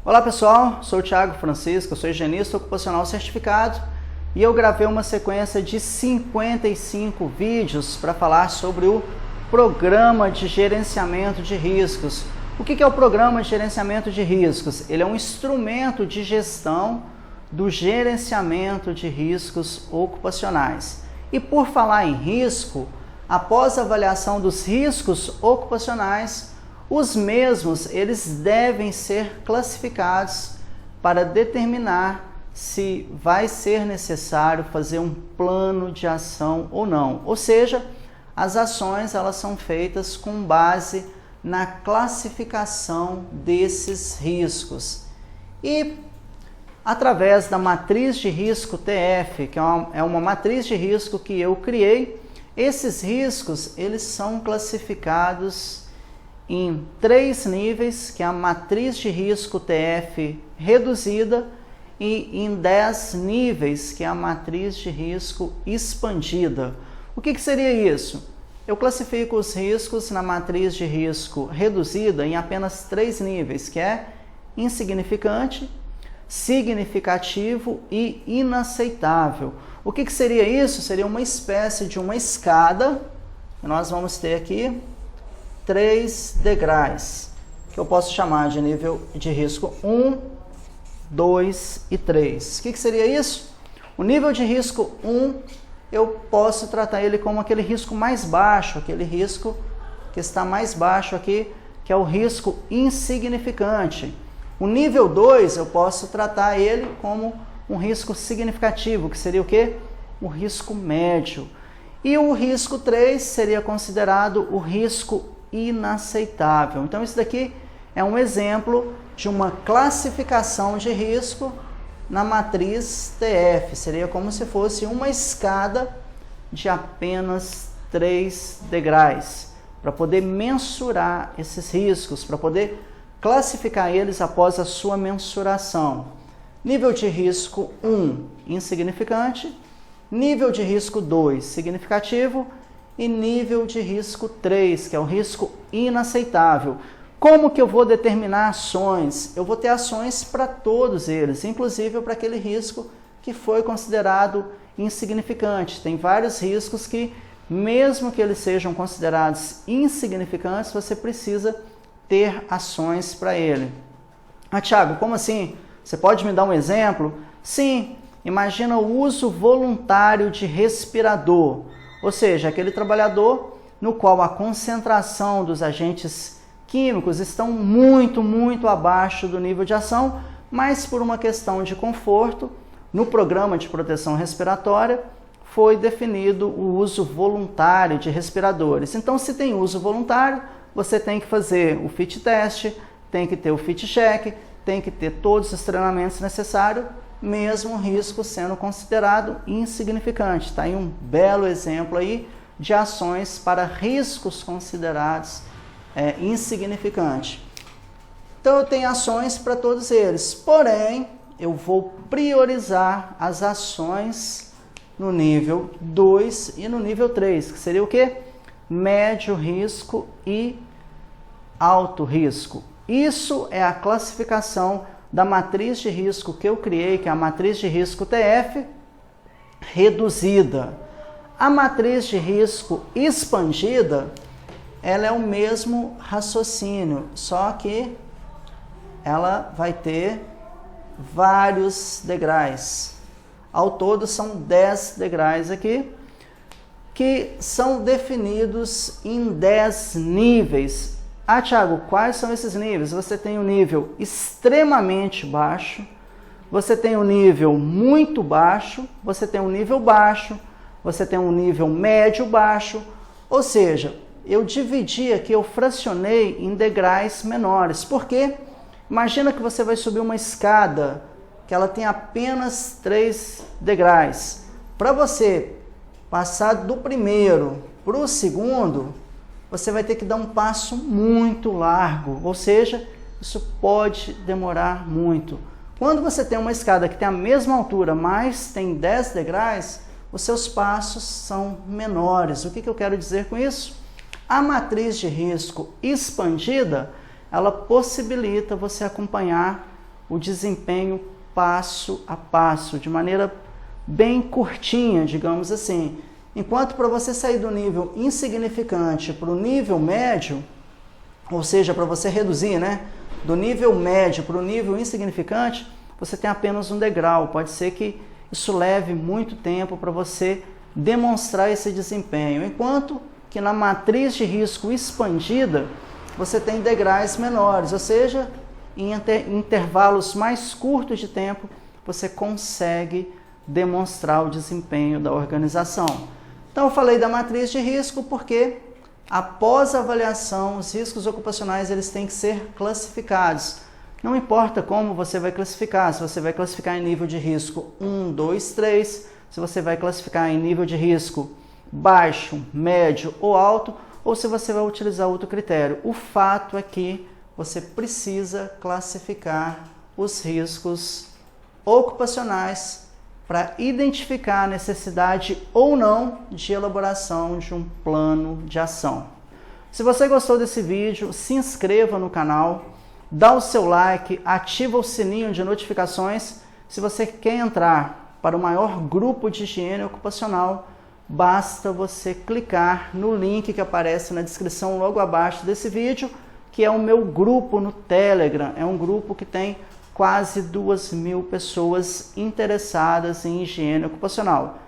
Olá pessoal, sou o Thiago Francisco, sou higienista ocupacional certificado e eu gravei uma sequência de 55 vídeos para falar sobre o Programa de Gerenciamento de Riscos. O que é o Programa de Gerenciamento de Riscos? Ele é um instrumento de gestão do gerenciamento de riscos ocupacionais. E por falar em risco, após a avaliação dos riscos ocupacionais, os mesmos eles devem ser classificados para determinar se vai ser necessário fazer um plano de ação ou não. Ou seja, as ações elas são feitas com base na classificação desses riscos. E através da matriz de risco TF, que é uma matriz de risco que eu criei, esses riscos eles são classificados em 3 níveis, que é a matriz de risco TF reduzida, e em 10 níveis, que é a matriz de risco expandida. O que seria isso? Eu classifico os riscos na matriz de risco reduzida em apenas 3 níveis, que é insignificante, significativo e inaceitável. O que seria isso? Seria uma espécie de uma escada. Nós vamos ter aqui 3 degraus, que eu posso chamar de nível de risco 1, 2 e 3. O que seria isso? O nível de risco 1, eu posso tratar ele como aquele risco mais baixo, aquele risco que está mais baixo aqui, que é o risco insignificante. O nível 2, eu posso tratar ele como um risco significativo, que seria o quê? O risco médio. E o risco 3 seria considerado o risco inaceitável. Então, isso daqui é um exemplo de uma classificação de risco na matriz TF. Seria como se fosse uma escada de apenas 3 degraus, para poder mensurar esses riscos, para poder classificar eles após a sua mensuração. Nível de risco 1, insignificante. Nível de risco 2, significativo. E nível de risco 3, que é o risco inaceitável. Como que eu vou determinar ações? Eu vou ter ações para todos eles, inclusive para aquele risco que foi considerado insignificante. Tem vários riscos que, mesmo que eles sejam considerados insignificantes, você precisa ter ações para ele. Ah, Thiago, como assim? Você pode me dar um exemplo? Sim, imagina o uso voluntário de respirador. Ou seja, aquele trabalhador no qual a concentração dos agentes químicos estão muito abaixo do nível de ação, mas por uma questão de conforto, no programa de proteção respiratória foi definido o uso voluntário de respiradores. Então, se tem uso voluntário, você tem que fazer o fit test, tem que ter o fit check, tem que ter todos os treinamentos necessários, mesmo o risco sendo considerado insignificante. Está aí um belo exemplo aí de ações para riscos considerados insignificantes. Então eu tenho ações para todos eles, porém eu vou priorizar as ações no nível 2 e no nível 3, que seria o quê? Médio risco e alto risco. Isso é a classificação da matriz de risco que eu criei, que é a matriz de risco TF reduzida. A matriz de risco expandida, ela é o mesmo raciocínio, só que ela vai ter vários degraus. Ao todo são 10 degraus aqui, que são definidos em 10 níveis. Ah, Thiago, quais são esses níveis? Você tem o nível extremamente baixo, você tem o nível muito baixo, você tem um nível baixo, você tem um nível médio baixo, ou seja, eu dividi aqui, eu fracionei em degraus menores. Por quê? Imagina que você vai subir uma escada que ela tem apenas 3 degraus. Para você passar do primeiro para o segundo, você vai ter que dar um passo muito largo, ou seja, isso pode demorar muito. Quando você tem uma escada que tem a mesma altura, mas tem 10 degraus, os seus passos são menores. O que eu quero dizer com isso? A matriz de risco expandida, ela possibilita você acompanhar o desempenho passo a passo, de maneira bem curtinha, digamos assim. Enquanto para você sair do nível insignificante para o nível médio, ou seja, para você reduzir, né, do nível médio para o nível insignificante, você tem apenas um degrau. Pode ser que isso leve muito tempo para você demonstrar esse desempenho. Enquanto que na matriz de risco expandida, você tem degraus menores, ou seja, em intervalos mais curtos de tempo, você consegue demonstrar o desempenho da organização. Então, eu falei da matriz de risco porque, após a avaliação, os riscos ocupacionais eles têm que ser classificados. Não importa como você vai classificar, se você vai classificar em nível de risco 1, 2, 3, se você vai classificar em nível de risco baixo, médio ou alto, ou se você vai utilizar outro critério. O fato é que você precisa classificar os riscos ocupacionais para identificar a necessidade ou não de elaboração de um plano de ação. Se você gostou desse vídeo, se inscreva no canal, dá o seu like, ativa o sininho de notificações. Se você quer entrar para o maior grupo de higiene ocupacional, basta você clicar no link que aparece na descrição logo abaixo desse vídeo, que é o meu grupo no Telegram. É um grupo que tem quase 2.000 pessoas interessadas em higiene ocupacional.